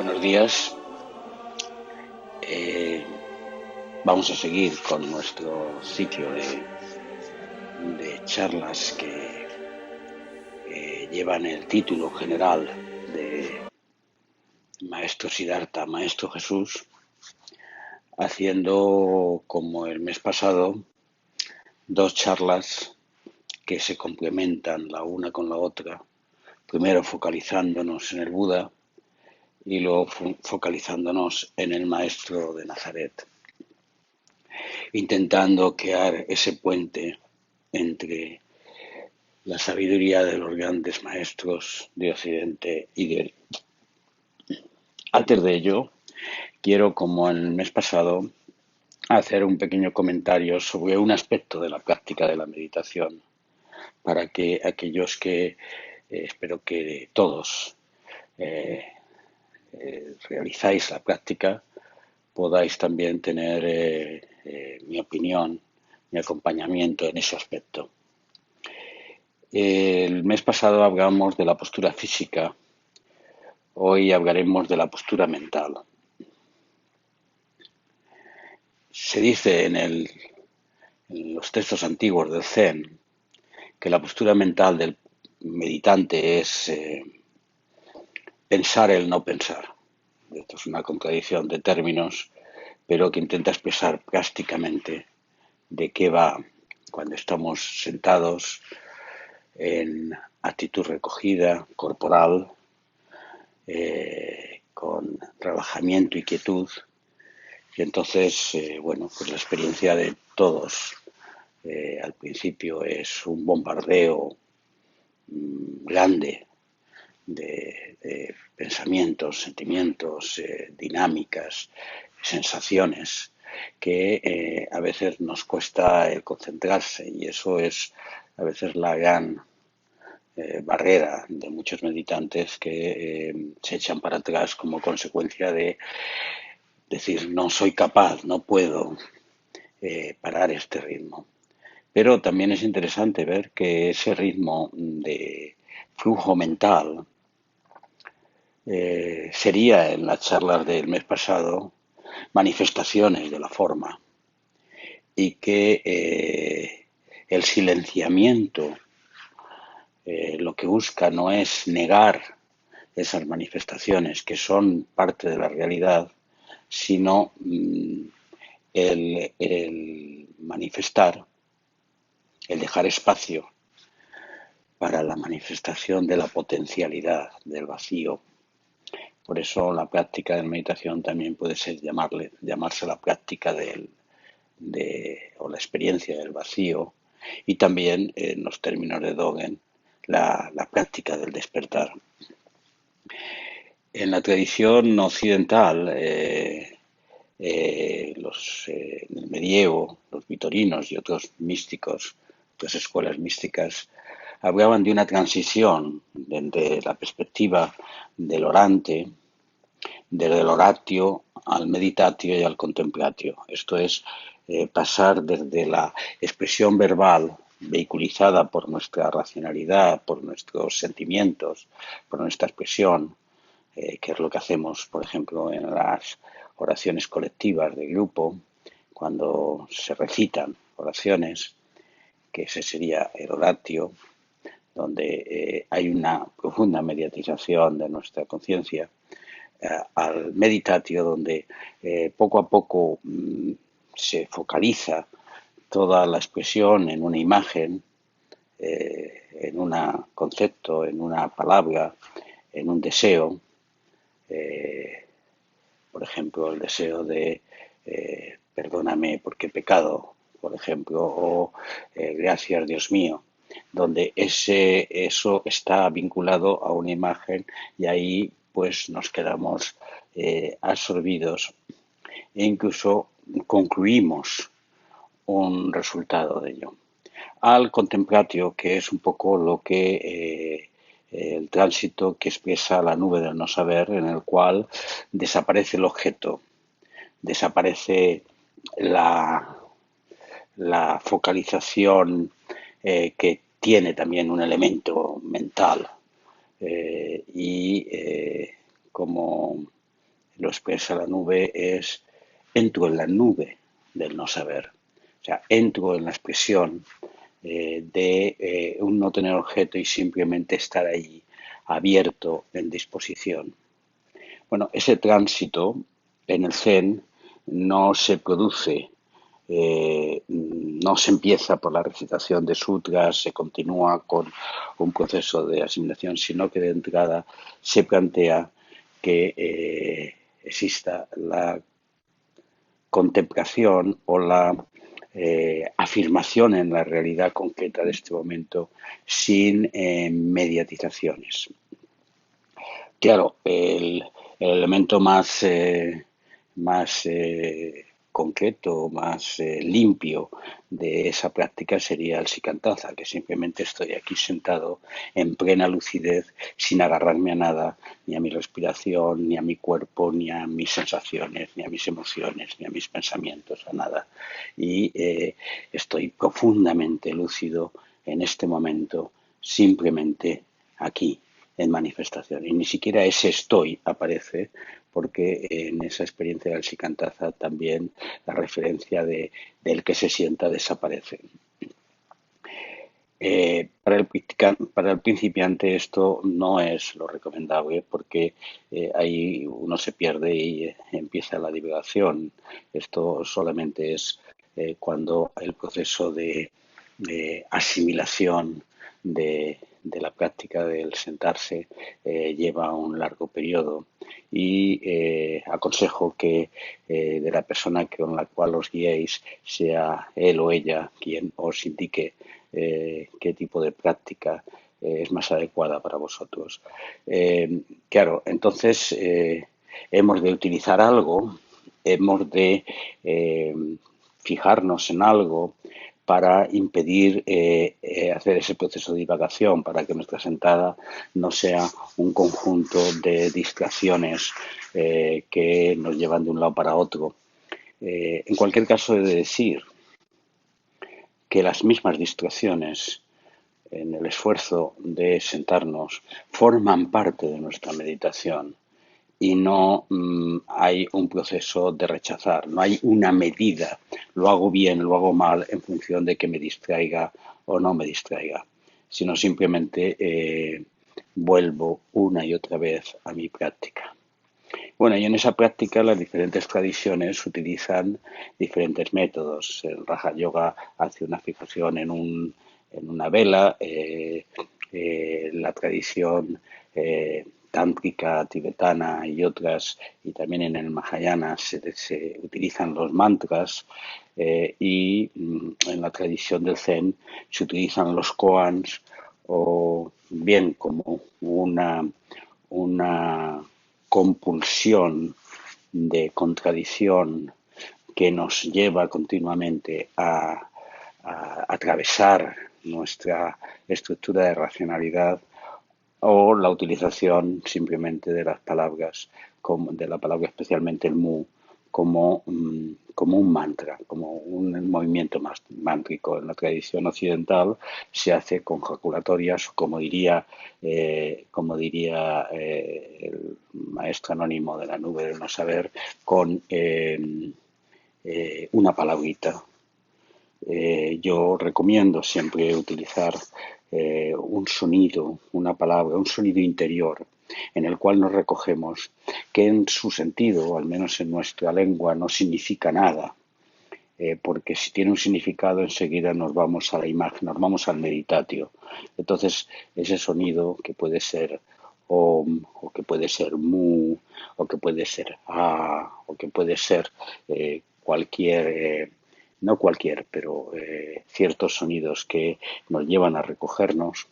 Buenos días. Vamos a seguir con nuestro ciclo de charlas que llevan el título general de Maestro Siddhartha, Maestro Jesús, haciendo, como el mes pasado, dos charlas que se complementan la una con la otra, primero focalizándonos en el Buda y luego focalizándonos en el Maestro de Nazaret, intentando crear ese puente entre la sabiduría de los grandes maestros de Occidente y de Oriente. Antes de ello, quiero, como en el mes pasado, hacer un pequeño comentario sobre un aspecto de la práctica de la meditación, para que aquellos que espero que todos realizáis la práctica podáis también tener mi opinión, mi acompañamiento en ese aspecto. El mes pasado hablamos de la postura física, hoy hablaremos de la postura mental. Se dice en los textos antiguos del Zen que la postura mental del meditante es pensar el no pensar. Esto es una contradicción de términos, pero que intenta expresar plásticamente de qué va cuando estamos sentados en actitud recogida, corporal, con relajamiento y quietud. Y entonces, pues la experiencia de todos al principio es un bombardeo grande de pensamientos, sentimientos, dinámicas, sensaciones que a veces nos cuesta el concentrarse, y eso es a veces la gran barrera de muchos meditantes que se echan para atrás como consecuencia de decir no soy capaz, no puedo parar este ritmo. Pero también es interesante ver que ese ritmo de flujo mental sería en las charlas del mes pasado manifestaciones de la forma, y que el silenciamiento lo que busca no es negar esas manifestaciones que son parte de la realidad, sino el manifestar, el dejar espacio para la manifestación de la potencialidad del vacío. Por eso la práctica de meditación también puede ser llamarse la práctica o la experiencia del vacío, y también en los términos de Dogen la práctica del despertar. En la tradición occidental, en el medievo, los vitorinos y otros místicos, otras escuelas místicas, hablaban de una transición desde la perspectiva del orante, desde el oratio al meditatio y al contemplatio. Esto es pasar desde la expresión verbal vehiculizada por nuestra racionalidad, por nuestros sentimientos, por nuestra expresión, que es lo que hacemos, por ejemplo, en las oraciones colectivas de grupo, cuando se recitan oraciones, que ese sería el oratio, donde hay una profunda mediatización de nuestra conciencia, al meditatio, donde poco a poco se focaliza toda la expresión en una imagen, en un concepto, en una palabra, en un deseo. Por ejemplo, el deseo de perdóname porque he pecado, por ejemplo, o gracias Dios mío, donde eso está vinculado a una imagen, y ahí pues nos quedamos absorbidos e incluso concluimos un resultado de ello. Al contemplatio, que es un poco lo que el tránsito que expresa la nube del no saber, en el cual desaparece el objeto, desaparece la focalización que tiene también un elemento mental, y como lo expresa la nube es entro en la nube del no saber. O sea, entro en la expresión de un no tener objeto y simplemente estar ahí, abierto, en disposición. Bueno, ese tránsito en el Zen no se produce, no se empieza por la recitación de sutras, se continúa con un proceso de asimilación, sino que de entrada se plantea que exista la contemplación o la afirmación en la realidad concreta de este momento sin mediatizaciones. Claro, el elemento más concreto, más limpio de esa práctica sería el sikantaza, que simplemente estoy aquí sentado en plena lucidez, sin agarrarme a nada, ni a mi respiración, ni a mi cuerpo, ni a mis sensaciones, ni a mis emociones, ni a mis pensamientos, a nada. Y estoy profundamente lúcido en este momento, simplemente aquí, en manifestación. Y ni siquiera ese estoy aparece, porque en esa experiencia del sikantaza también la referencia del que se sienta desaparece. Para el principiante esto no es lo recomendable porque ahí uno se pierde y empieza la divagación. Esto solamente es cuando el proceso de asimilación de la práctica del sentarse lleva un largo periodo y aconsejo que de la persona con la cual os guiéis sea él o ella quien os indique qué tipo de práctica es más adecuada para vosotros. Claro, entonces hemos de utilizar algo, hemos de fijarnos en algo para impedir hacer ese proceso de divagación, para que nuestra sentada no sea un conjunto de distracciones que nos llevan de un lado para otro. En cualquier caso, he de decir que las mismas distracciones en el esfuerzo de sentarnos forman parte de nuestra meditación y no hay un proceso de rechazar, no hay una medida, lo hago bien, lo hago mal en función de que me distraiga o no me distraiga, sino simplemente vuelvo una y otra vez a mi práctica. Bueno, y en esa práctica las diferentes tradiciones utilizan diferentes métodos. El Raja Yoga hace una fijación en una vela, la tradición tántrica tibetana y otras, y también en el Mahayana se utilizan los mantras y en la tradición del Zen se utilizan los koans o bien como una compulsión de contradicción que nos lleva continuamente a atravesar nuestra estructura de racionalidad o la utilización simplemente de las palabras, de la palabra especialmente el mu, como un mantra, como un movimiento más mántrico. En la tradición occidental se hace con jaculatorias, como diría el maestro anónimo de la nube del no saber, con una palabrita. Yo recomiendo siempre utilizar un sonido, una palabra, un sonido interior en el cual nos recogemos, que en su sentido, al menos en nuestra lengua, no significa nada, porque si tiene un significado enseguida nos vamos a la imagen, nos vamos al meditatio. Entonces, ese sonido que puede ser om, o que puede ser mu, o que puede ser a, o que puede ser cualquier no cualquier, pero ciertos sonidos que nos llevan a recogernos,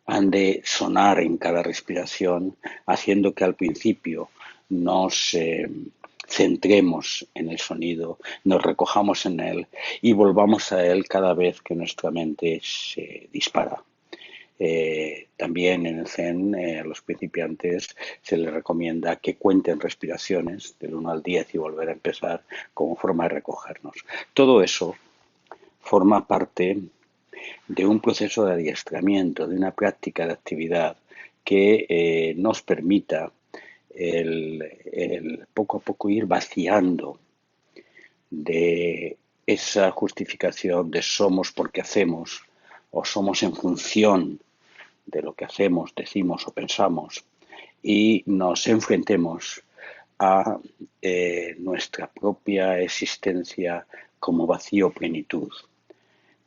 han de sonar en cada respiración, haciendo que al principio nos centremos en el sonido, nos recojamos en él y volvamos a él cada vez que nuestra mente se dispara. También en el Zen a los principiantes se les recomienda que cuenten respiraciones del 1 al 10 y volver a empezar como forma de recogernos. Todo eso forma parte de un proceso de adiestramiento, de una práctica de actividad que nos permita el poco a poco ir vaciando de esa justificación de somos porque hacemos o somos en función de lo que hacemos, decimos o pensamos, y nos enfrentemos a nuestra propia existencia como vacío plenitud.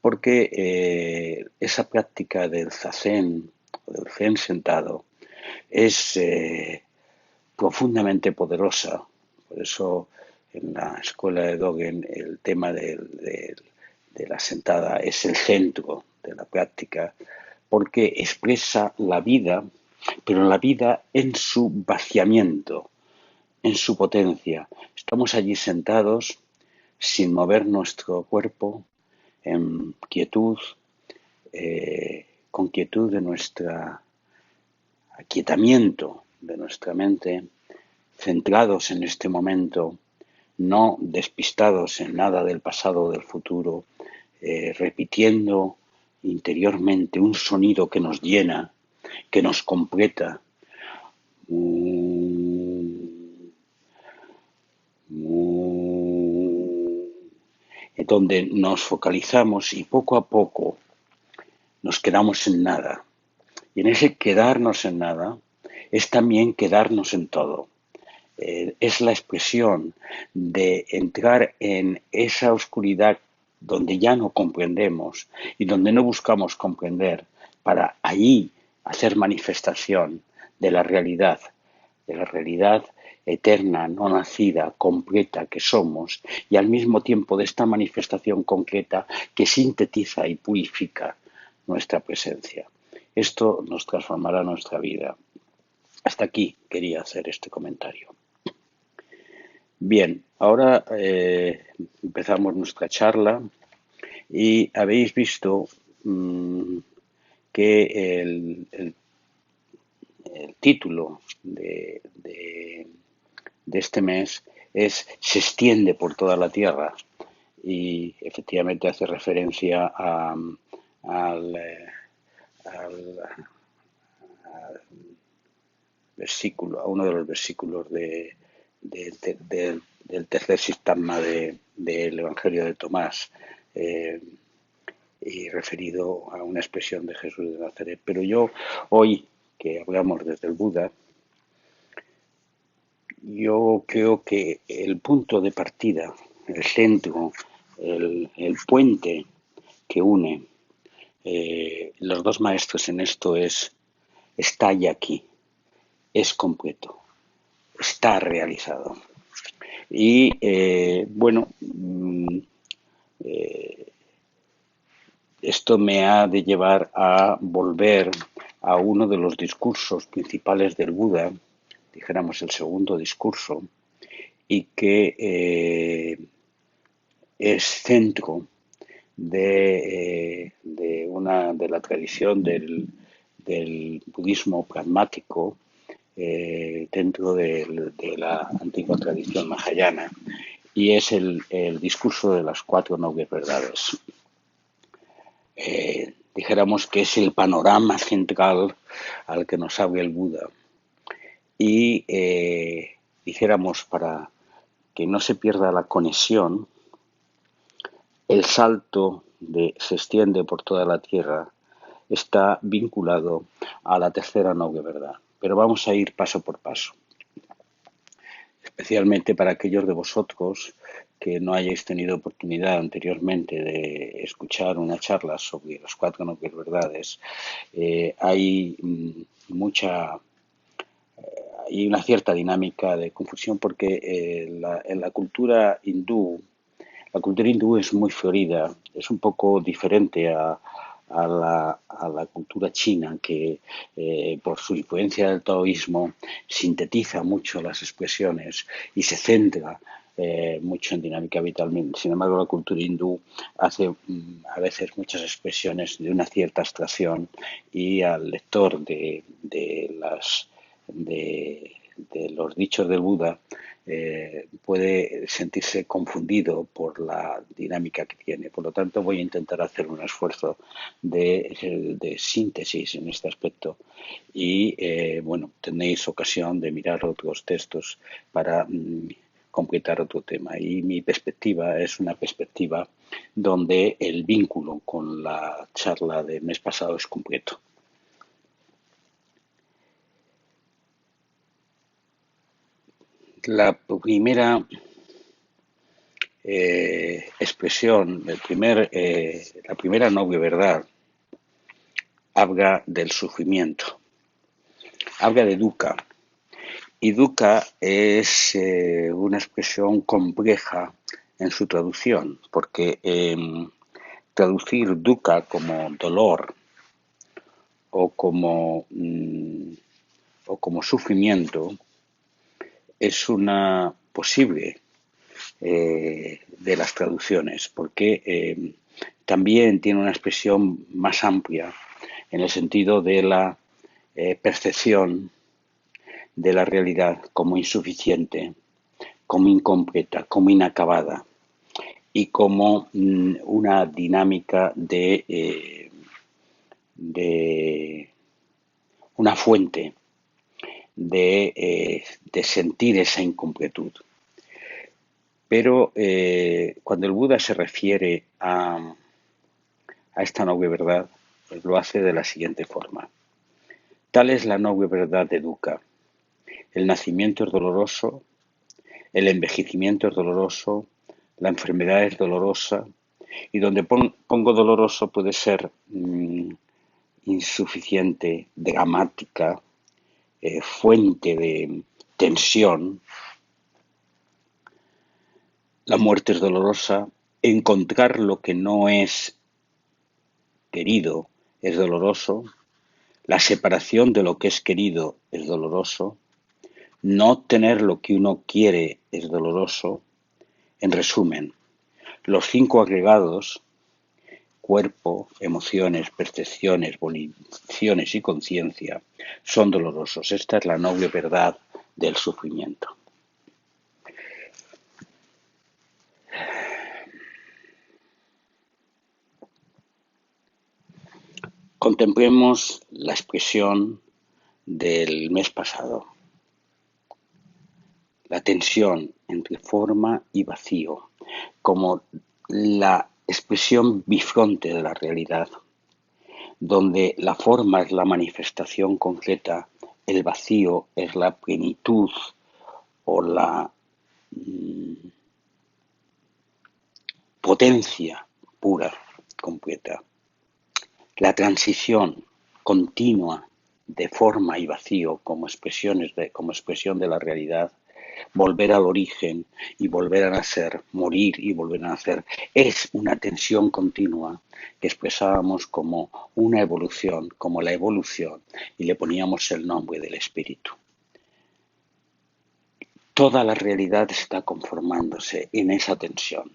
Porque esa práctica del zazen, o del zen sentado, es profundamente poderosa. Por eso en la escuela de Dogen el tema de la sentada es el centro de la práctica, porque expresa la vida, pero la vida en su vaciamiento, en su potencia. Estamos allí sentados sin mover nuestro cuerpo, en quietud, con quietud de nuestra aquietamiento de nuestra mente, centrados en este momento, no despistados en nada del pasado o del futuro, repitiendo interiormente un sonido que nos llena, que nos completa. Donde nos focalizamos y poco a poco nos quedamos en nada. Y en ese quedarnos en nada es también quedarnos en todo. Es la expresión de entrar en esa oscuridad donde ya no comprendemos y donde no buscamos comprender para allí hacer manifestación de la realidad eterna, no nacida, completa que somos, y al mismo tiempo de esta manifestación concreta que sintetiza y purifica nuestra presencia. Esto nos transformará nuestra vida. Hasta aquí quería hacer este comentario. Bien, ahora empezamos nuestra charla y habéis visto que el título de este mes es Se extiende por toda la tierra, y efectivamente hace referencia al versículo, a uno de los versículos del tercer sistema del Evangelio de Tomás, y referido a una expresión de Jesús de Nazaret. Pero yo hoy, que hablamos desde el Buda, yo creo que el punto de partida, el centro, el puente que une los dos maestros en esto está ya aquí, es completo, está realizado. Y bueno, esto me ha de llevar a volver a uno de los discursos principales del Buda, dijéramos el segundo discurso, y que es centro de la tradición del budismo pragmático, dentro de la antigua tradición mahayana, y es el discurso de las cuatro nobles verdades. Dijéramos que es el panorama central al que nos abre el Buda. Y dijéramos, para que no se pierda la conexión, el salto se extiende por toda la tierra está vinculado a la tercera noble verdad. Pero vamos a ir paso por paso. Especialmente para aquellos de vosotros que no hayáis tenido oportunidad anteriormente de escuchar una charla sobre las cuatro nobles verdades, hay una cierta dinámica de confusión, porque en la cultura hindú es muy florida, es un poco diferente a la cultura china, que por su influencia del taoísmo sintetiza mucho las expresiones y se centra mucho en dinámica vital. Sin embargo, la cultura hindú hace a veces muchas expresiones de una cierta abstracción, y al lector de los dichos del Buda puede sentirse confundido por la dinámica que tiene. Por lo tanto, voy a intentar hacer un esfuerzo de síntesis en este aspecto y, bueno, tenéis ocasión de mirar otros textos para completar otro tema. Y mi perspectiva es una perspectiva donde el vínculo con la charla del mes pasado es completo. La primera expresión, la primera noble verdad, habla del sufrimiento, habla de dukkha. Y dukkha es una expresión compleja en su traducción, porque traducir dukkha como dolor o como sufrimiento es una posible de las traducciones, porque también tiene una expresión más amplia en el sentido de la percepción de la realidad como insuficiente, como incompleta, como inacabada y como una dinámica de una fuente de sentir esa incompletud. Pero cuando el Buda se refiere a esta noble verdad, lo hace de la siguiente forma. Tal es la noble verdad de dukkha. El nacimiento es doloroso, el envejecimiento es doloroso, la enfermedad es dolorosa, y donde pongo doloroso puede ser insuficiente, dramática, fuente de tensión. La muerte es dolorosa, encontrar lo que no es querido es doloroso, la separación de lo que es querido es doloroso, no tener lo que uno quiere es doloroso. En resumen, los 5 agregados, cuerpo, emociones, percepciones, voliciones y conciencia, son dolorosos. Esta es la noble verdad del sufrimiento. Contemplemos la expresión del mes pasado, la tensión entre forma y vacío, como la expresión bifronte de la realidad, donde la forma es la manifestación concreta, el vacío es la plenitud o la potencia pura, completa. La transición continua de forma y vacío como expresión de la realidad, volver al origen y volver a nacer, morir y volver a nacer, es una tensión continua que expresábamos como una evolución, como la evolución, y le poníamos el nombre del espíritu. Toda la realidad está conformándose en esa tensión.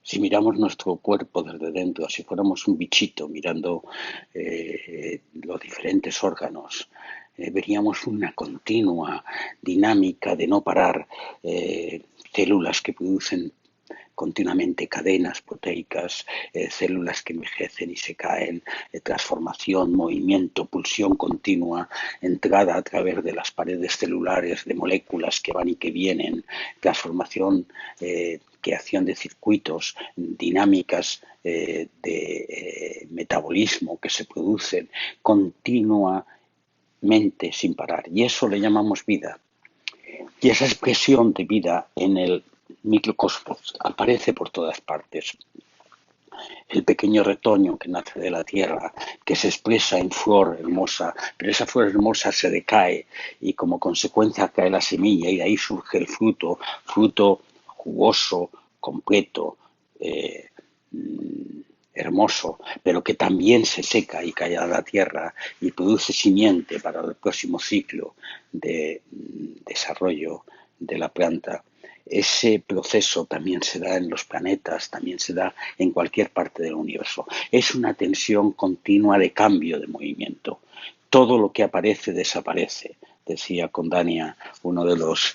Si miramos nuestro cuerpo desde dentro, si fuéramos un bichito mirando los diferentes órganos, veríamos una continua dinámica de no parar, células que producen continuamente cadenas proteicas, células que envejecen y se caen, transformación, movimiento, pulsión continua, entrada a través de las paredes celulares de moléculas que van y que vienen, transformación, creación de circuitos, dinámicas de metabolismo que se producen continuamente sin parar. Y eso le llamamos vida. Y esa expresión de vida en el microcosmos aparece por todas partes. El pequeño retoño que nace de la tierra, que se expresa en flor hermosa, pero esa flor hermosa se decae y como consecuencia cae la semilla y de ahí surge el fruto jugoso, completo, hermoso, pero que también se seca y cae a la tierra y produce simiente para el próximo ciclo de desarrollo de la planta. Ese proceso también se da en los planetas, también se da en cualquier parte del universo. Es una tensión continua de cambio de movimiento. Todo lo que aparece desaparece. decía Kondania, uno de los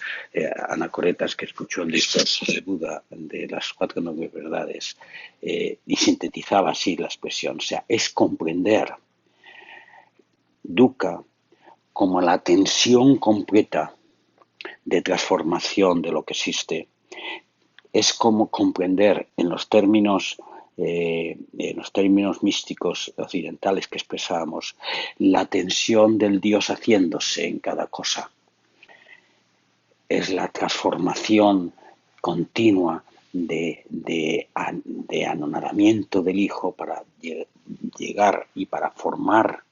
anacoretas que escuchó el discurso de Buda de las 4 nobles verdades, y sintetizaba así la expresión, o sea, es comprender dukkha como la tensión completa de transformación de lo que existe. Es como comprender en los términos místicos occidentales que expresábamos, la tensión del Dios haciéndose en cada cosa. Es la transformación continua de anonadamiento del Hijo para llegar y para formar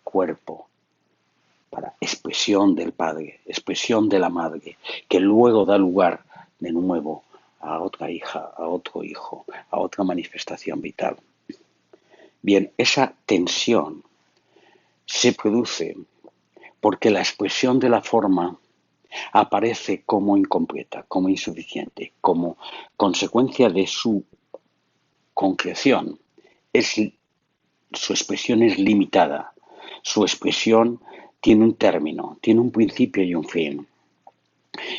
cuerpo, para expresión del Padre, expresión de la Madre, que luego da lugar de nuevo a otra hija, a otro hijo, a otra manifestación vital. Bien, esa tensión se produce porque la expresión de la forma aparece como incompleta, como insuficiente, como consecuencia de su concreción. Su expresión es limitada, su expresión tiene un término, tiene un principio y un fin.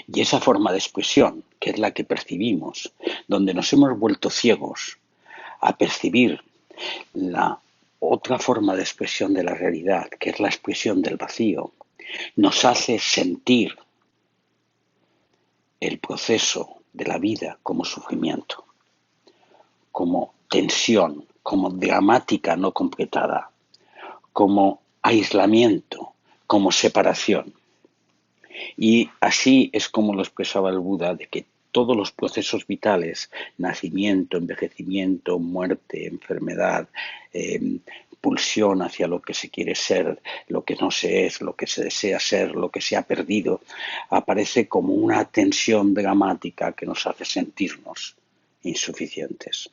Y esa forma de expresión, que es la que percibimos, donde nos hemos vuelto ciegos a percibir la otra forma de expresión de la realidad, que es la expresión del vacío, nos hace sentir el proceso de la vida como sufrimiento, como tensión, como dramática no completada, como aislamiento, como separación. Y así es como lo expresaba el Buda, de que todos los procesos vitales, nacimiento, envejecimiento, muerte, enfermedad, pulsión hacia lo que se quiere ser, lo que no se es, lo que se desea ser, lo que se ha perdido, aparece como una tensión dramática que nos hace sentirnos insuficientes.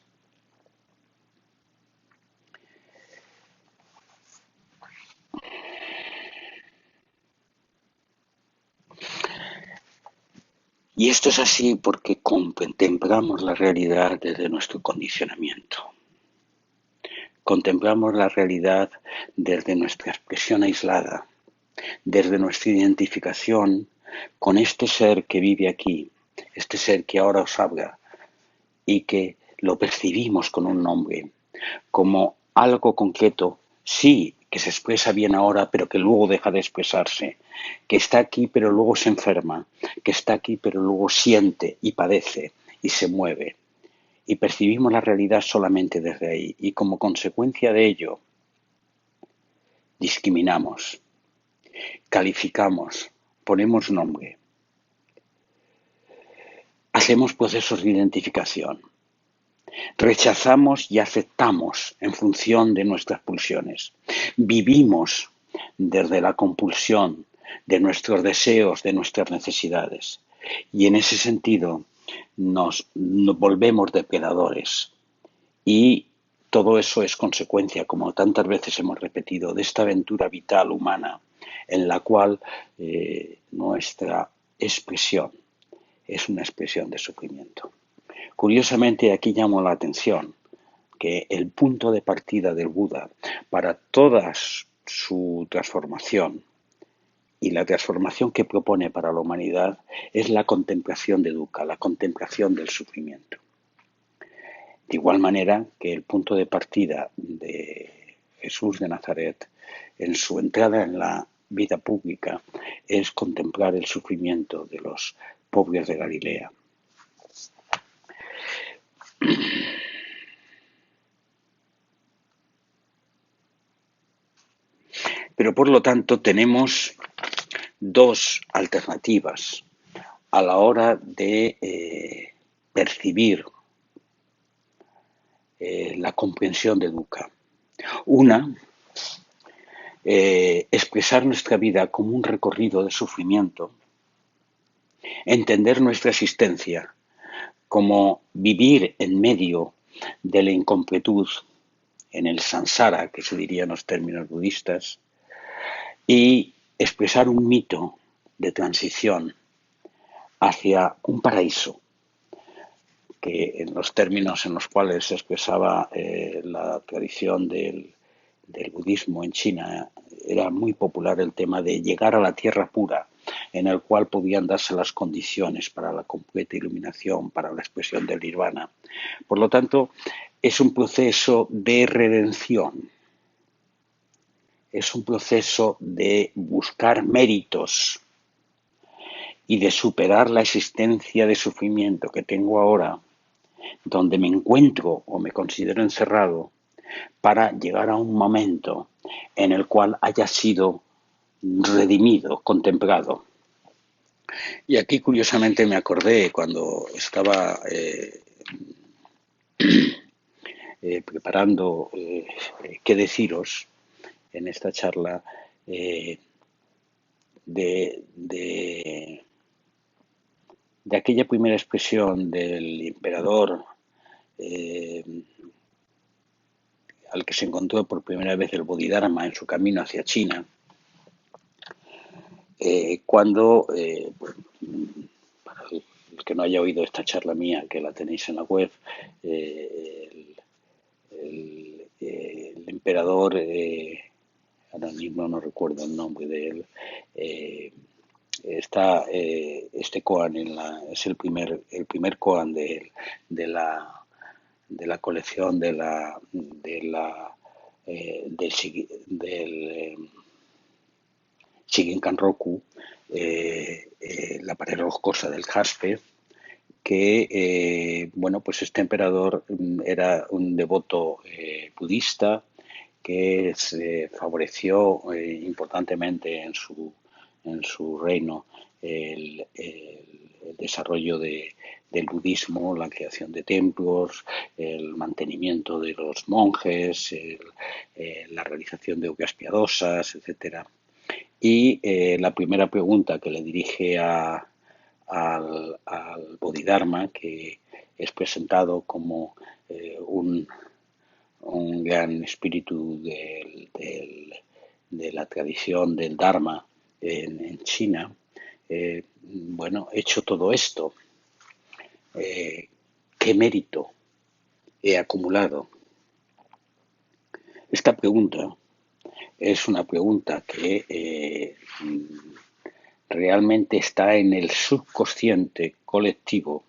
Y esto es así porque contemplamos la realidad desde nuestro condicionamiento. Contemplamos la realidad desde nuestra expresión aislada, desde nuestra identificación con este ser que vive aquí, este ser que ahora os habla y que lo percibimos con un nombre, como algo concreto, sí, que se expresa bien ahora, pero que luego deja de expresarse, que está aquí, pero luego se enferma, que está aquí, pero luego siente y padece y se mueve. Y percibimos la realidad solamente desde ahí. Y como consecuencia de ello, discriminamos, calificamos, ponemos nombre, hacemos procesos de identificación, rechazamos y aceptamos en función de nuestras pulsiones, vivimos desde la compulsión de nuestros deseos, de nuestras necesidades. Y en ese sentido nos volvemos depredadores. Y todo eso es consecuencia, como tantas veces hemos repetido, de esta aventura vital humana en la cual nuestra expresión es una expresión de sufrimiento. Curiosamente, aquí llamo la atención que el punto de partida del Buda para toda su transformación y la transformación que propone para la humanidad es la contemplación de dukkha, la contemplación del sufrimiento. De igual manera que el punto de partida de Jesús de Nazaret en su entrada en la vida pública es contemplar el sufrimiento de los pobres de Galilea. Pero por lo tanto tenemos dos alternativas a la hora de percibir la comprensión de dukkha. Una, expresar nuestra vida como un recorrido de sufrimiento, entender nuestra existencia como vivir en medio de la incompletud, en el samsara, que se diría en los términos budistas, y expresar un mito de transición hacia un paraíso, que en los términos en los cuales se expresaba la tradición del del budismo en China era muy popular el tema de llegar a la tierra pura, en el cual podían darse las condiciones para la completa iluminación, para la expresión del nirvana. Por lo tanto, es un proceso de redención, es un proceso de buscar méritos y de superar la existencia de sufrimiento que tengo ahora, donde me encuentro o me considero encerrado, para llegar a un momento en el cual haya sido redimido, contemplado. Y aquí curiosamente me acordé cuando estaba preparando qué deciros en esta charla de aquella primera expresión del emperador al que se encontró por primera vez el Bodhidharma en su camino hacia China, cuando, para el que no haya oído esta charla mía, que la tenéis en la web, el emperador, ahora mismo no recuerdo el nombre de él, está este koan es el primer koan de la colección del Shigen Kanroku, la pared rocosa del jaspe, que bueno, pues este emperador era un devoto budista que se favoreció importantemente en su reino el desarrollo del budismo, la creación de templos, el mantenimiento de los monjes, la realización de obras piadosas, etcétera. Y la primera pregunta que le dirige al Bodhidharma, que es presentado como un gran espíritu de la tradición del Dharma en China, bueno, hecho todo esto, ¿qué mérito he acumulado? Esta pregunta es una pregunta que realmente está en el subconsciente colectivo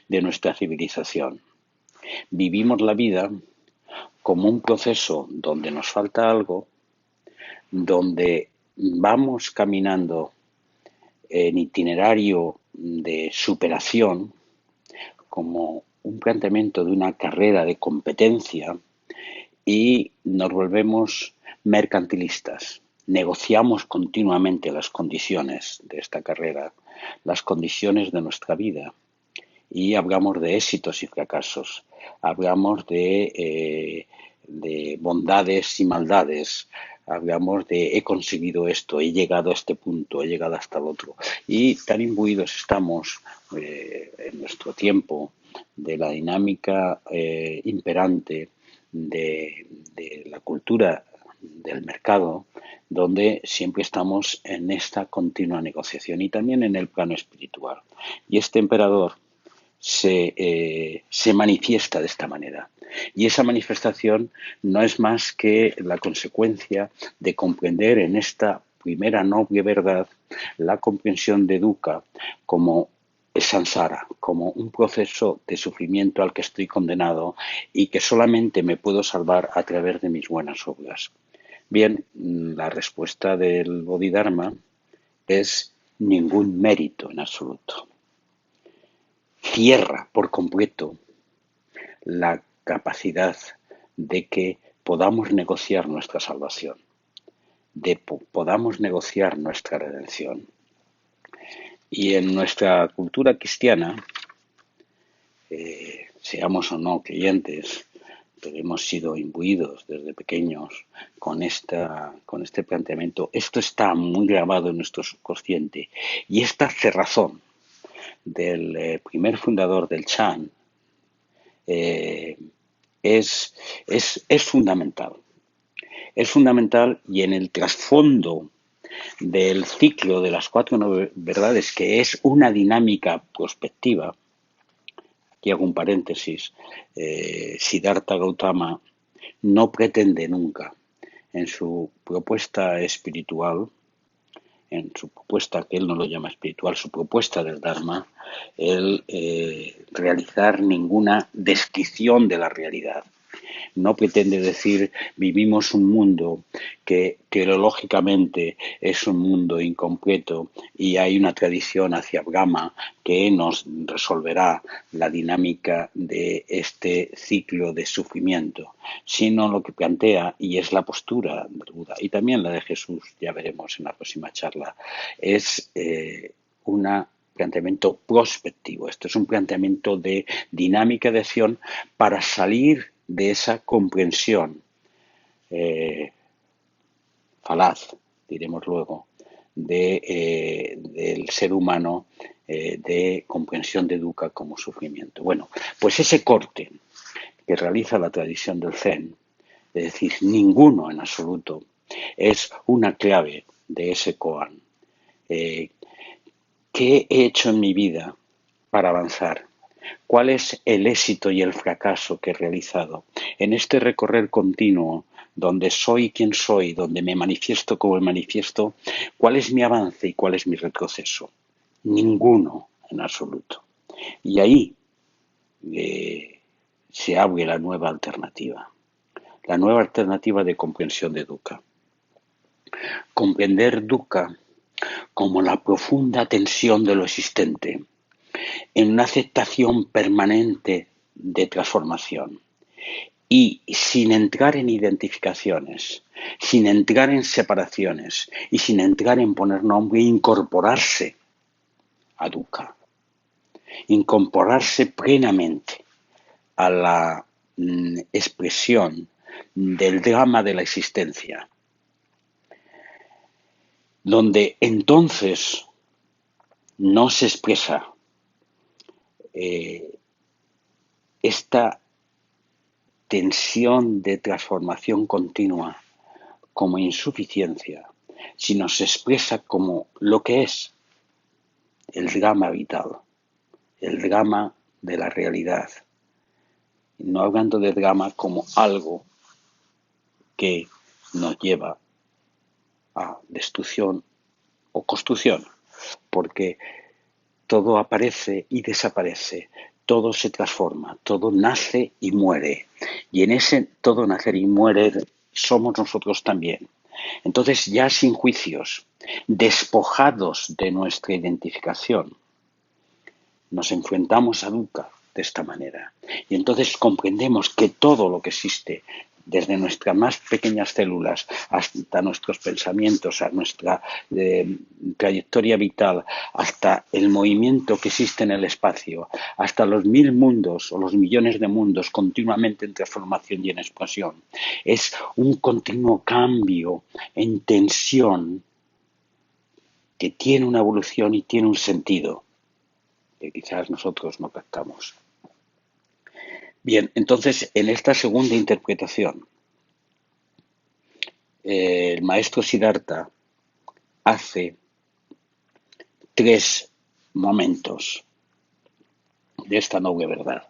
de nuestra civilización. Vivimos la vida como un proceso donde nos falta algo, donde vamos caminando en itinerario de superación, como un planteamiento de una carrera de competencia, y nos volvemos mercantilistas. Negociamos continuamente las condiciones de esta carrera, las condiciones de nuestra vida, y hablamos de éxitos y fracasos, hablamos de bondades y maldades, hablamos de he conseguido esto, he llegado a este punto, he llegado hasta el otro. Y tan imbuidos estamos en nuestro tiempo de la dinámica imperante de la cultura del mercado, donde siempre estamos en esta continua negociación y también en el plano espiritual. Y este emperador se manifiesta de esta manera. Y esa manifestación no es más que la consecuencia de comprender en esta primera noble verdad la comprensión de dukkha como samsara, como un proceso de sufrimiento al que estoy condenado y que solamente me puedo salvar a través de mis buenas obras. Bien, la respuesta del Bodhidharma es ningún mérito en absoluto. Cierra por completo la capacidad de que podamos negociar nuestra salvación, de podamos negociar nuestra redención. Y en nuestra cultura cristiana, seamos o no creyentes, pero hemos sido imbuidos desde pequeños con este planteamiento. Esto está muy grabado en nuestro subconsciente y esta cerrazón del primer fundador del Chan es fundamental. Es fundamental y en el trasfondo del ciclo de las 4 verdades, que es una dinámica prospectiva, aquí hago un paréntesis, Siddhartha Gautama no pretende nunca en su propuesta espiritual, en su propuesta, que él no lo llama espiritual, su propuesta del Dharma, el realizar ninguna descripción de la realidad. No pretende decir vivimos un mundo que teológicamente es un mundo incompleto y hay una tradición hacia Brahma que nos resolverá la dinámica de este ciclo de sufrimiento, sino lo que plantea, y es la postura del Buda y también la de Jesús, ya veremos en la próxima charla, es un planteamiento prospectivo. Esto es un planteamiento de dinámica de acción para salir de esa comprensión falaz, diremos luego, del ser humano, de comprensión de dukkha como sufrimiento. Bueno, pues ese corte que realiza la tradición del Zen, es decir, ninguno en absoluto, es una clave de ese koan. ¿Qué he hecho en mi vida para avanzar? ¿Cuál es el éxito y el fracaso que he realizado en este recorrer continuo donde soy quien soy, donde me manifiesto como me manifiesto? ¿Cuál es mi avance y cuál es mi retroceso? Ninguno en absoluto. Y ahí se abre la nueva alternativa de comprensión de dukkha. Comprender dukkha como la profunda tensión de lo existente, en una aceptación permanente de transformación y sin entrar en identificaciones, sin entrar en separaciones y sin entrar en poner nombre, incorporarse a dukkha, incorporarse plenamente a la expresión del drama de la existencia, donde entonces no se expresa esta tensión de transformación continua como insuficiencia, sino se expresa como lo que es el drama vital, el drama de la realidad, no hablando de drama como algo que nos lleva a destrucción o construcción, porque todo aparece y desaparece, todo se transforma, todo nace y muere, y en ese todo nacer y muere somos nosotros también. Entonces, ya sin juicios, despojados de nuestra identificación, nos enfrentamos a dukkha de esta manera. Y entonces comprendemos que todo lo que existe, desde nuestras más pequeñas células hasta nuestros pensamientos, a nuestra trayectoria vital, hasta el movimiento que existe en el espacio, hasta los 1000 mundos o los millones de mundos continuamente en transformación y en expansión, es un continuo cambio en tensión que tiene una evolución y tiene un sentido que quizás nosotros no captamos. Bien, entonces, en esta segunda interpretación, el maestro Siddhartha hace 3 momentos de esta noble verdad.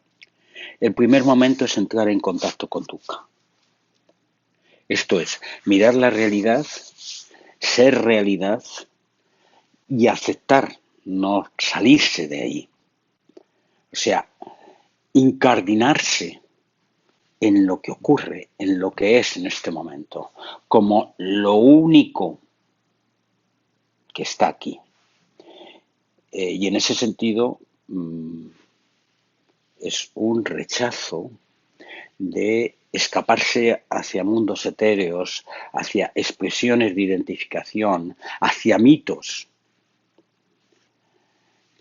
El primer momento es entrar en contacto con dukkha. Esto es, mirar la realidad, ser realidad y aceptar, no salirse de ahí. O sea, incardinarse en lo que ocurre, en lo que es en este momento, como lo único que está aquí. Y en ese sentido es un rechazo de escaparse hacia mundos etéreos, hacia expresiones de identificación, hacia mitos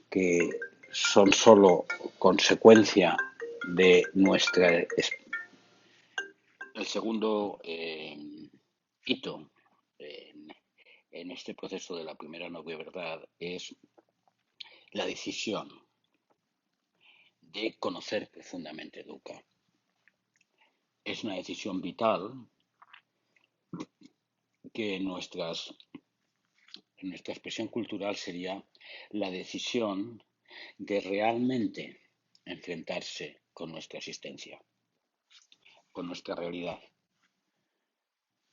que son solo consecuencia de nuestra... El segundo hito en este proceso de la primera noble verdad es la decisión de conocer profundamente dukkha. Es una decisión vital que en nuestra expresión cultural sería la decisión de realmente enfrentarse con nuestra existencia, con nuestra realidad,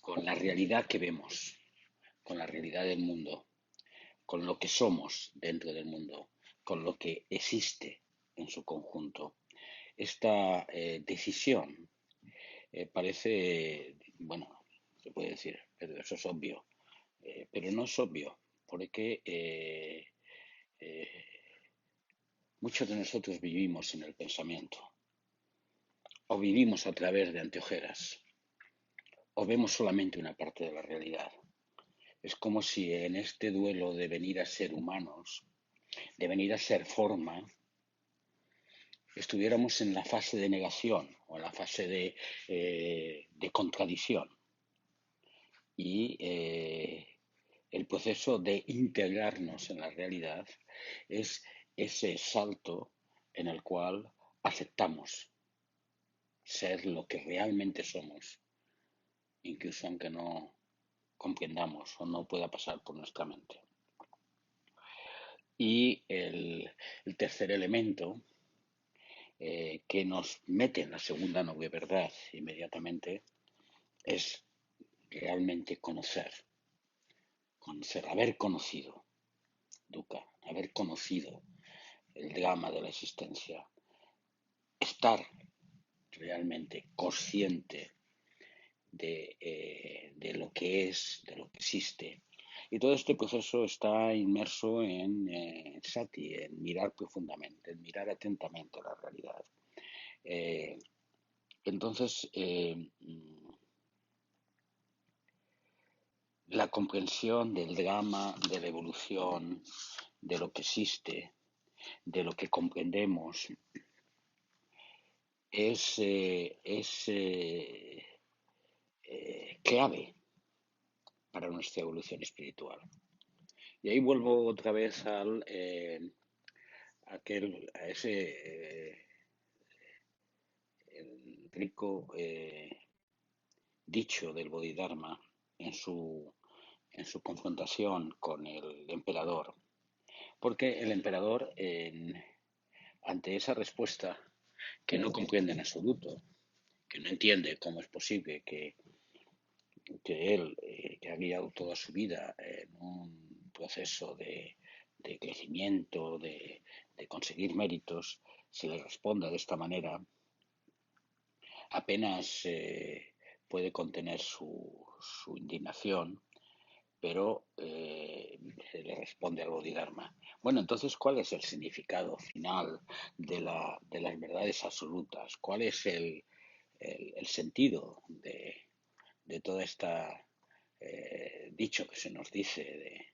con la realidad que vemos, con la realidad del mundo, con lo que somos dentro del mundo, con lo que existe en su conjunto. Esta decisión parece, bueno, se puede decir, pero eso es obvio, pero no es obvio, porque muchos de nosotros vivimos en el pensamiento, o vivimos a través de anteojeras, o vemos solamente una parte de la realidad. Es como si en este duelo de venir a ser humanos, de venir a ser forma, estuviéramos en la fase de negación o en la fase de contradicción. Y el proceso de integrarnos en la realidad es ese salto en el cual aceptamos ser lo que realmente somos, incluso aunque no comprendamos o no pueda pasar por nuestra mente. Y el tercer elemento que nos mete en la segunda noble verdad inmediatamente es realmente conocer, haber conocido, Dukkha, haber conocido el drama de la existencia, estar realmente consciente de lo que es, de lo que existe. Y todo este proceso está inmerso en sati, en mirar profundamente, en mirar atentamente la realidad. Eh, entonces, la comprensión del drama, de la evolución, de lo que existe, de lo que comprendemos, es clave para nuestra evolución espiritual. Y ahí vuelvo otra vez a ese el rico dicho del Bodhidharma en su confrontación con el emperador. Porque el emperador, ante esa respuesta que no comprende en absoluto, que no entiende cómo es posible que él, que ha guiado toda su vida en un proceso de crecimiento, de conseguir méritos, se le responda de esta manera, apenas puede contener su indignación, pero se le responde al Bodhidharma. Bueno, entonces, ¿cuál es el significado final de las verdades absolutas? ¿Cuál es el sentido de toda esta dicho que se nos dice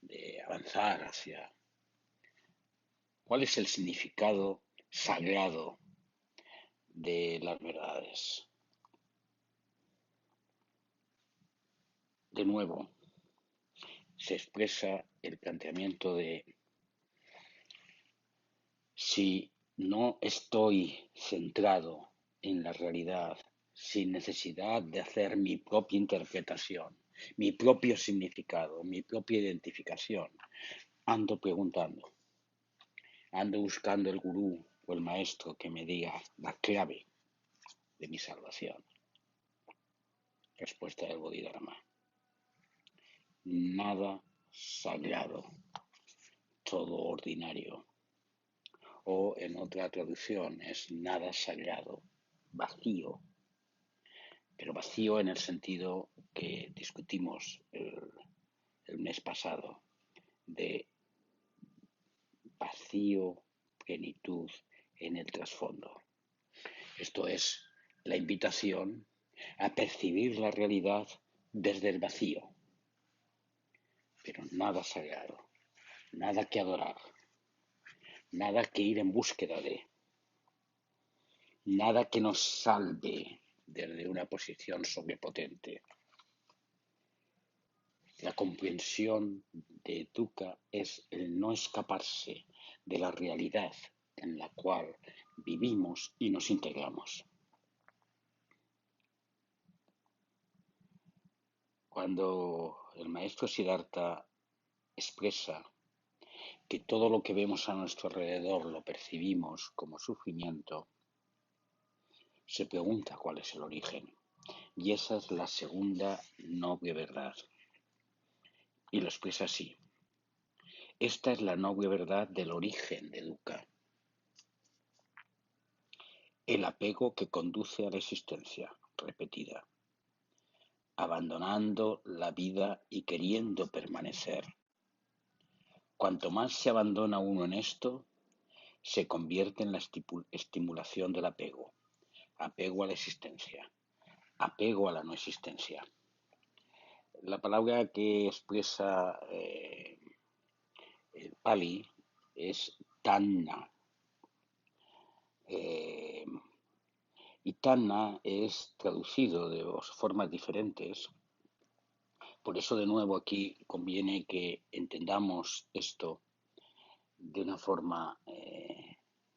de avanzar hacia... ¿Cuál es el significado sagrado de las verdades? De nuevo, se expresa el planteamiento de si no estoy centrado en la realidad, sin necesidad de hacer mi propia interpretación, mi propio significado, mi propia identificación, ando preguntando, ando buscando el gurú o el maestro que me diga la clave de mi salvación. Respuesta del Bodhidharma. Nada sagrado, todo ordinario. O en otra traducción es nada sagrado, vacío. Pero vacío en el sentido que discutimos el mes pasado, de vacío, plenitud en el trasfondo. Esto es la invitación a percibir la realidad desde el vacío, pero nada sagrado, nada que adorar, nada que ir en búsqueda de, nada que nos salve desde una posición sobrepotente. La comprensión de Dukkha es el no escaparse de la realidad en la cual vivimos y nos integramos. Cuando el maestro Siddhartha expresa que todo lo que vemos a nuestro alrededor lo percibimos como sufrimiento, se pregunta cuál es el origen. Y esa es la segunda noble verdad. Y lo expresa así. Esta es la noble verdad del origen de Dukkha, el apego que conduce a la existencia repetida, abandonando la vida y queriendo permanecer. Cuanto más se abandona uno en esto, se convierte en la estimulación del apego, apego a la existencia, apego a la no existencia. La palabra que expresa el Pali es tanna. Eh, y tanna es traducido de dos formas diferentes. Por eso, de nuevo, aquí conviene que entendamos esto de una forma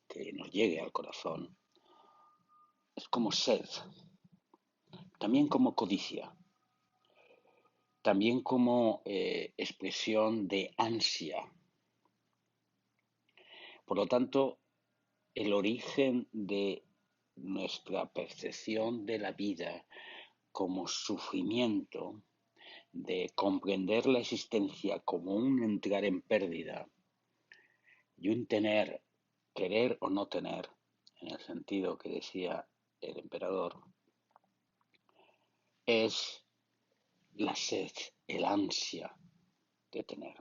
que nos llegue al corazón. Es como sed, también como codicia, también como expresión de ansia. Por lo tanto, el origen de nuestra percepción de la vida como sufrimiento, de comprender la existencia como un entrar en pérdida y un tener, querer o no tener, en el sentido que decía el emperador, es la sed, el ansia de tener.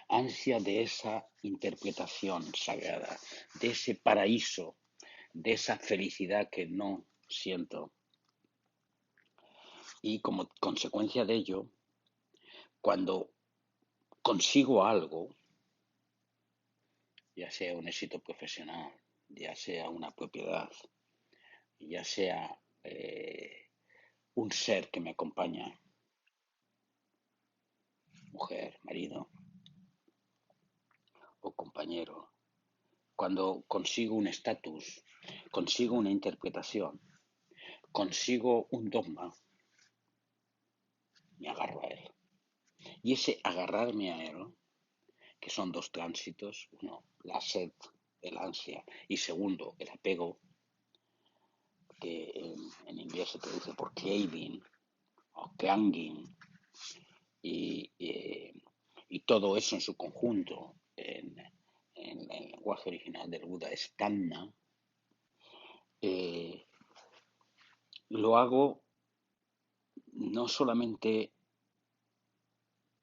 Ansia de esa interpretación sagrada, de ese paraíso, de esa felicidad que no siento. Y como consecuencia de ello, cuando consigo algo, ya sea un éxito profesional, ya sea una propiedad, ya sea un ser que me acompaña, mujer, marido o compañero, cuando consigo un estatus, consigo una interpretación, consigo un dogma, me agarro a él. Y ese agarrarme a él, que son dos tránsitos, uno, la sed, el ansia, y segundo, el apego, que en inglés se traduce por craving o clanging, y todo eso en su conjunto, en el lenguaje original del Buda es tanna, eh, lo hago no solamente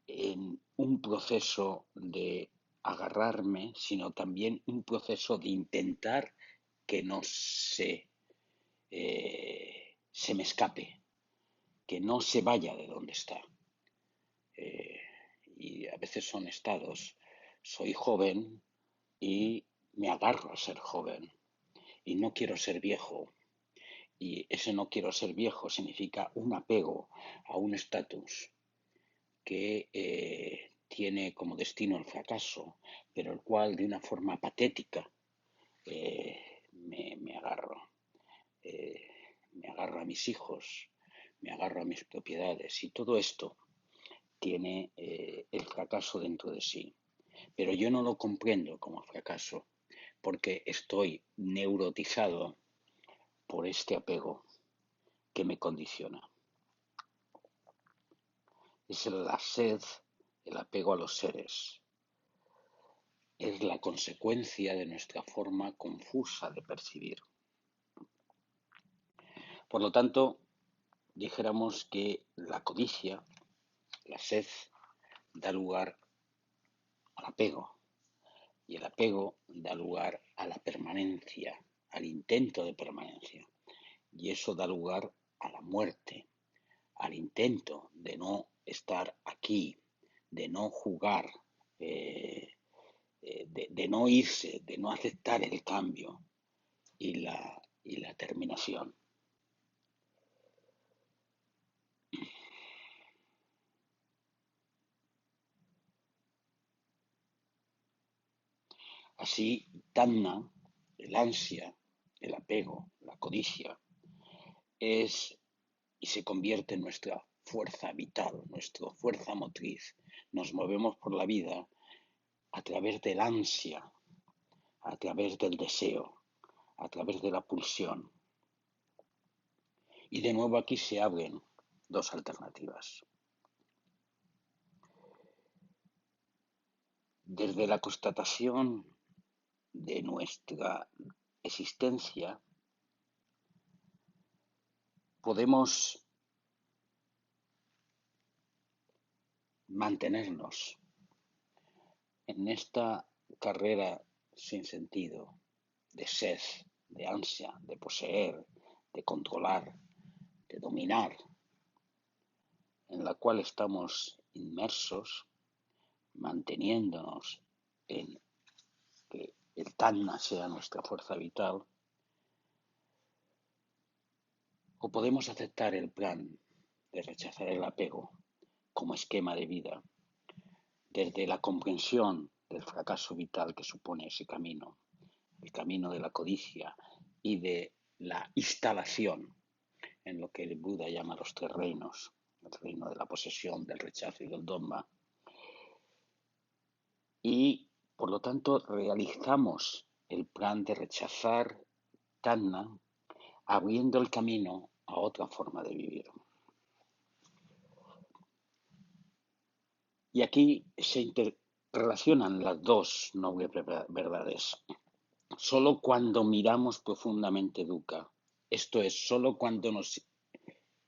en un proceso de agarrarme, sino también un proceso de intentar que no se me escape, que no se vaya de donde está. Y a veces son estados. Soy joven y me agarro a ser joven y no quiero ser viejo. Y ese no quiero ser viejo significa un apego a un estatus que tiene como destino el fracaso, pero el cual de una forma patética me agarro. Eh, Me agarro a mis hijos, me agarro a mis propiedades y todo esto tiene el fracaso dentro de sí. Pero yo no lo comprendo como fracaso porque estoy neurotizado por este apego que me condiciona. Es la sed, el apego a los seres. Es la consecuencia de nuestra forma confusa de percibir. Por lo tanto, dijéramos que la codicia, la sed, da lugar al apego. Y el apego da lugar a la permanencia, al intento de permanencia. Y eso da lugar a la muerte, al intento de no estar aquí, de no jugar, de no irse, de no aceptar el cambio y la terminación. Así, tanna, el ansia, el apego, la codicia, es y se convierte en nuestra fuerza vital, nuestra fuerza motriz. Nos movemos por la vida a través del ansia, a través del deseo, a través de la pulsión. Y de nuevo aquí se abren dos alternativas. Desde la constatación de nuestra existencia, podemos mantenernos en esta carrera sin sentido, de sed, de ansia, de poseer, de controlar, de dominar, en la cual estamos inmersos, manteniéndonos en que el Tanna sea nuestra fuerza vital, o podemos aceptar el plan de rechazar el apego como esquema de vida, desde la comprensión del fracaso vital que supone ese camino, el camino de la codicia y de la instalación en lo que el Buda llama los tres reinos, el reino de la posesión, del rechazo y del Dhamma. Y, por lo tanto, realizamos el plan de rechazar Tanna, abriendo el camino a otra forma de vivir. Y aquí se interrelacionan las dos nobles verdades. Solo cuando miramos profundamente Dukkha, esto es, solo cuando nos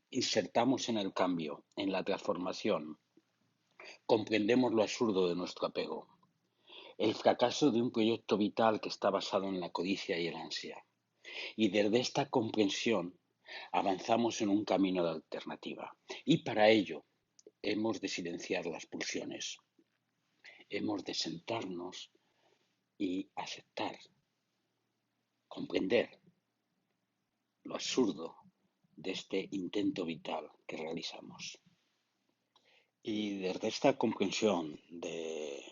insertamos en el cambio, en la transformación, comprendemos lo absurdo de nuestro apego, el fracaso de un proyecto vital que está basado en la codicia y el ansia. Y desde esta comprensión avanzamos en un camino de alternativa. Y para ello hemos de silenciar las pulsiones, hemos de sentarnos y aceptar, comprender lo absurdo de este intento vital que realizamos. Y desde esta comprensión de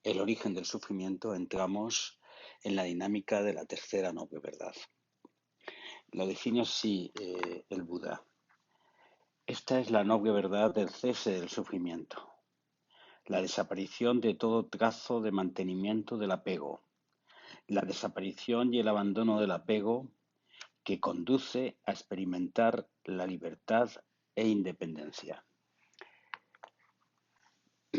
el origen del sufrimiento entramos en la dinámica de la tercera noble verdad. Lo define así el Buda. Esta es la noble verdad del cese del sufrimiento, la desaparición de todo trazo de mantenimiento del apego, la desaparición y el abandono del apego que conduce a experimentar la libertad e independencia. O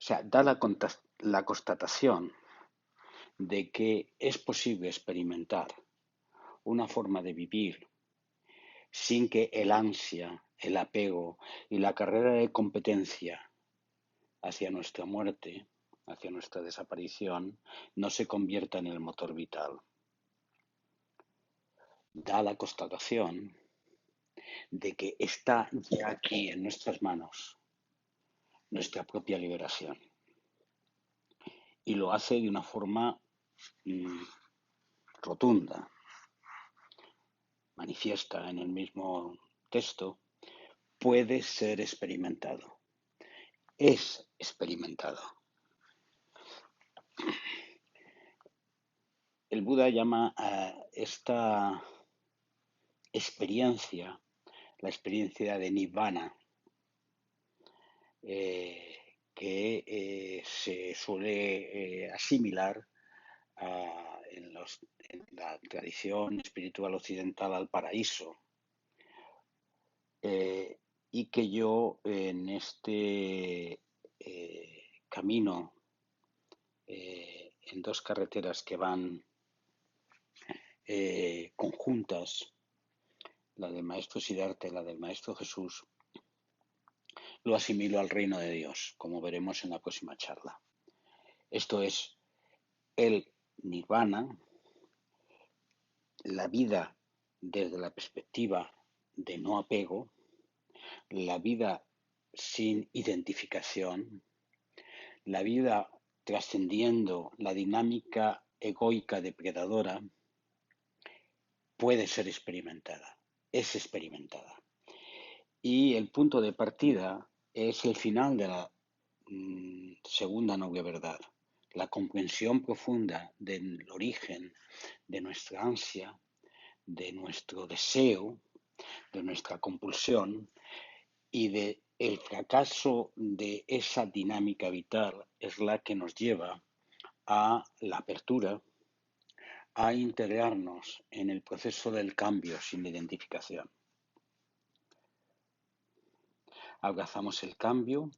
sea, da la constatación de que es posible experimentar una forma de vivir sin que el ansia, el apego y la carrera de competencia hacia nuestra muerte, hacia nuestra desaparición, no se convierta en el motor vital. Da la constatación de que está ya aquí en nuestras manos nuestra propia liberación. Y lo hace de una forma rotunda, manifiesta en el mismo texto, puede ser experimentado, es experimentado. El Buda llama a esta experiencia la experiencia de Nibbana, que se suele asimilar en la tradición espiritual occidental al paraíso, y que yo en este camino, en dos carreteras que van conjuntas, la del maestro Siddhartha y la del maestro Jesús, lo asimilo al reino de Dios, como veremos en la próxima charla. Esto es el nirvana, la vida desde la perspectiva de no apego, la vida sin identificación, la vida trascendiendo la dinámica egoica depredadora, puede ser experimentada, es experimentada. Y el punto de partida es el final de la segunda noble verdad, la comprensión profunda del origen de nuestra ansia, de nuestro deseo, de nuestra compulsión y de el fracaso de esa dinámica vital es la que nos lleva a la apertura, a integrarnos en el proceso del cambio sin identificación. Abrazamos el cambio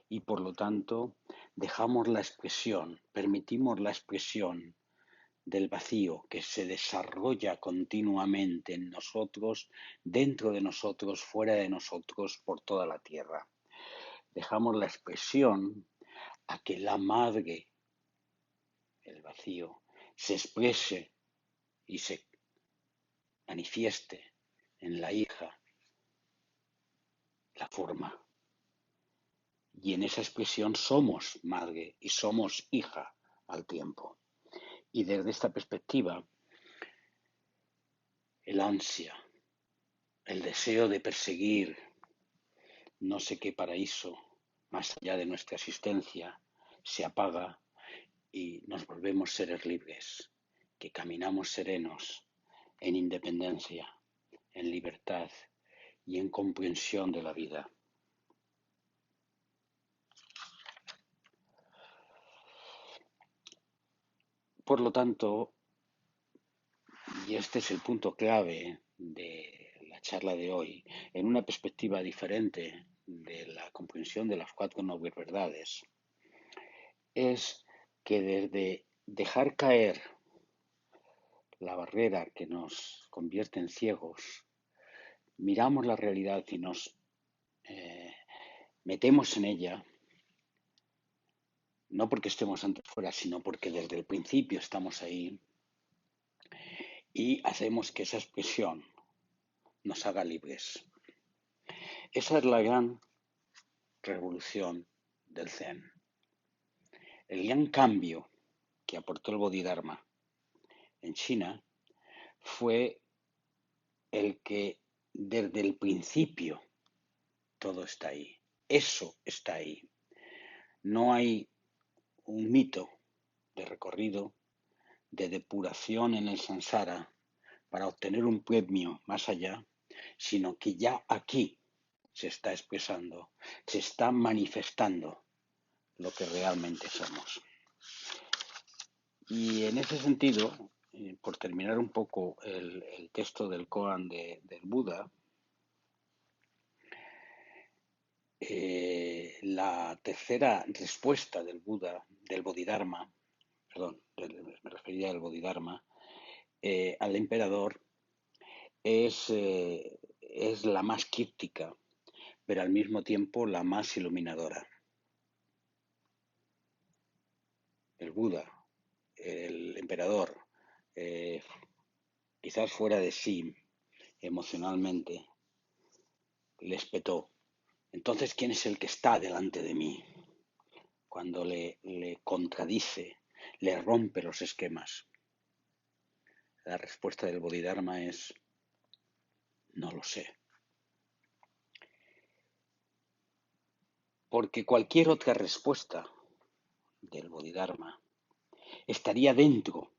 y por lo tanto dejamos la expresión, permitimos la expresión del vacío que se desarrolla continuamente en nosotros, dentro de nosotros, fuera de nosotros, por toda la tierra. Dejamos la expresión a que la madre, el vacío, se exprese y se manifieste en la hija, la forma. Y en esa expresión somos madre y somos hija al tiempo. Y desde esta perspectiva, el ansia, el deseo de perseguir no sé qué paraíso más allá de nuestra existencia se apaga y nos volvemos seres libres, que caminamos serenos en independencia, en libertad y en comprensión de la vida. Por lo tanto, y este es el punto clave de la charla de hoy, en una perspectiva diferente de la comprensión de las cuatro nobles verdades, es que desde dejar caer la barrera que nos convierte en ciegos, miramos la realidad y nos metemos en ella, no porque estemos antes fuera, sino porque desde el principio estamos ahí y hacemos que esa expresión nos haga libres. Esa es la gran revolución del Zen. El gran cambio que aportó el Bodhidharma en China fue el que desde el principio todo está ahí. Eso está ahí. No hay un mito de recorrido, de depuración en el samsara para obtener un premio más allá, sino que ya aquí se está expresando, se está manifestando lo que realmente somos. Y en ese sentido, por terminar un poco el texto del Koan del Buda, la tercera respuesta del Buda, del Bodhidharma, perdón, me refería al Bodhidharma, al emperador, es la más críptica, pero al mismo tiempo la más iluminadora. El Buda, el emperador, quizás fuera de sí emocionalmente, le espetó. Entonces, ¿quién es el que está delante de mí? Cuando le contradice, le rompe los esquemas. La respuesta del Bodhidharma es, no lo sé. Porque cualquier otra respuesta del Bodhidharma estaría dentro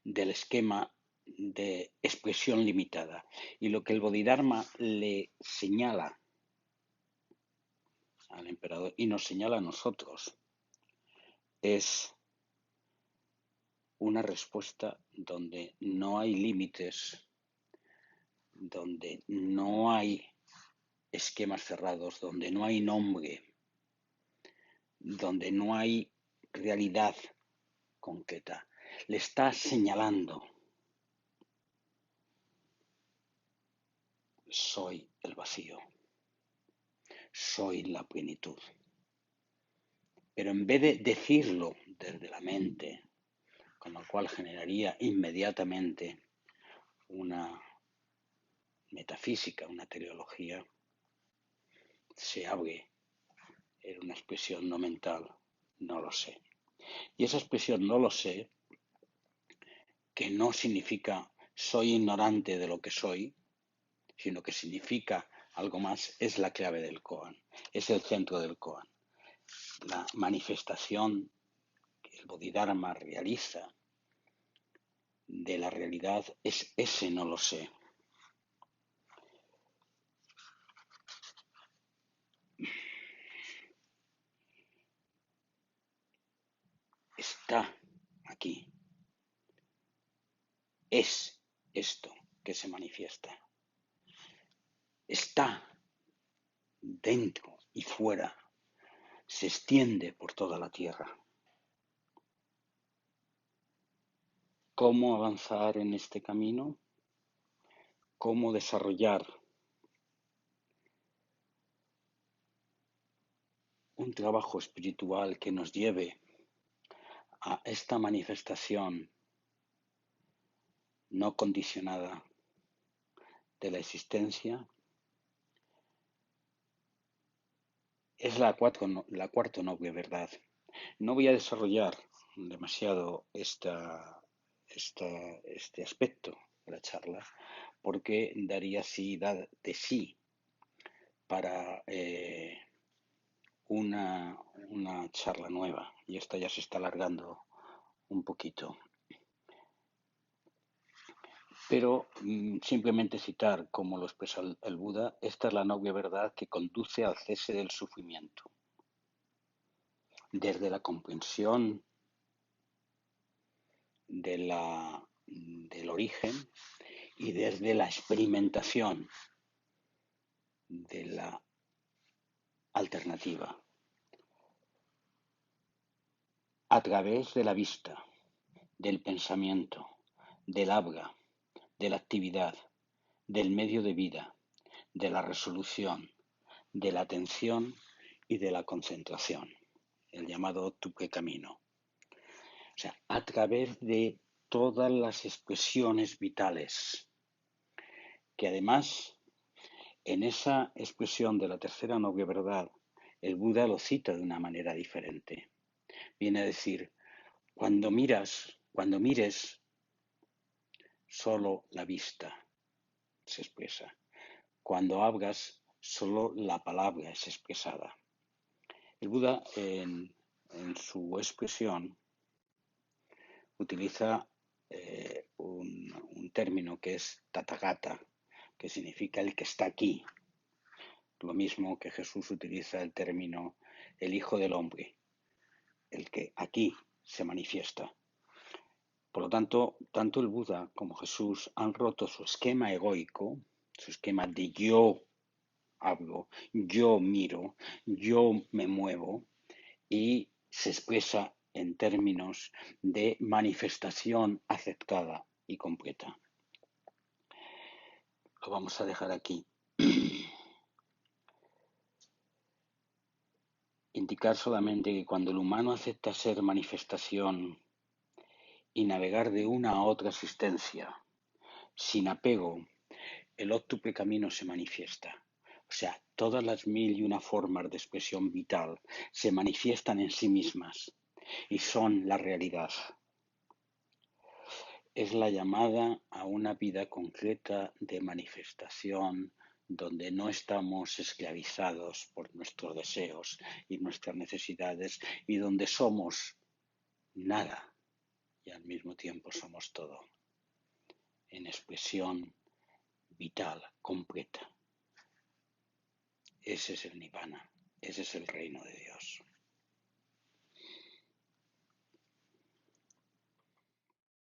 del esquema de expresión limitada. Y lo que el Bodhidharma le señala al emperador y nos señala a nosotros es una respuesta donde no hay límites, donde no hay esquemas cerrados, donde no hay nombre, donde no hay realidad concreta. Le está señalando, soy el vacío, soy la plenitud. Pero en vez de decirlo desde la mente, con lo cual generaría inmediatamente una metafísica, una teleología, se abre en una expresión no mental, no lo sé. Y esa expresión no lo sé, que no significa soy ignorante de lo que soy, sino que significa algo más, es la clave del koan, es el centro del koan. La manifestación que el Bodhidharma realiza de la realidad es ese no lo sé. Está aquí, es esto que se manifiesta. Está dentro y fuera, se extiende por toda la tierra. ¿Cómo avanzar en este camino? ¿Cómo desarrollar un trabajo espiritual que nos lleve a esta manifestación no condicionada de la existencia? Es la cuarta noble verdad. No voy a desarrollar demasiado este aspecto de la charla porque daría de sí para una charla nueva y esta ya se está alargando un poquito. Pero simplemente citar, como lo expresa el Buda, esta es la noble verdad que conduce al cese del sufrimiento. Desde la comprensión del origen y desde la experimentación de la alternativa, a través de la vista, del pensamiento, del habla, de la actividad, del medio de vida, de la resolución, de la atención y de la concentración, el llamado tupe camino. O sea, a través de todas las expresiones vitales, que además en esa expresión de la tercera noble verdad, el Buda lo cita de una manera diferente. Viene a decir, cuando mires, solo la vista se expresa. Cuando hablas, solo la palabra es expresada. El Buda en su expresión utiliza un término que es tathagata, que significa el que está aquí. Lo mismo que Jesús utiliza el término el Hijo del Hombre, el que aquí se manifiesta. Por lo tanto, tanto el Buda como Jesús han roto su esquema egoico, su esquema de yo hablo, yo miro, yo me muevo, y se expresa en términos de manifestación aceptada y completa. Lo vamos a dejar aquí. Indicar solamente que cuando el humano acepta ser manifestación y navegar de una a otra existencia sin apego, el óctuple camino se manifiesta. O sea, todas las mil y una formas de expresión vital se manifiestan en sí mismas y son la realidad. Es la llamada a una vida concreta de manifestación donde no estamos esclavizados por nuestros deseos y nuestras necesidades y donde somos nada y al mismo tiempo somos todo, en expresión vital, completa. Ese es el Nirvana, ese es el reino de Dios.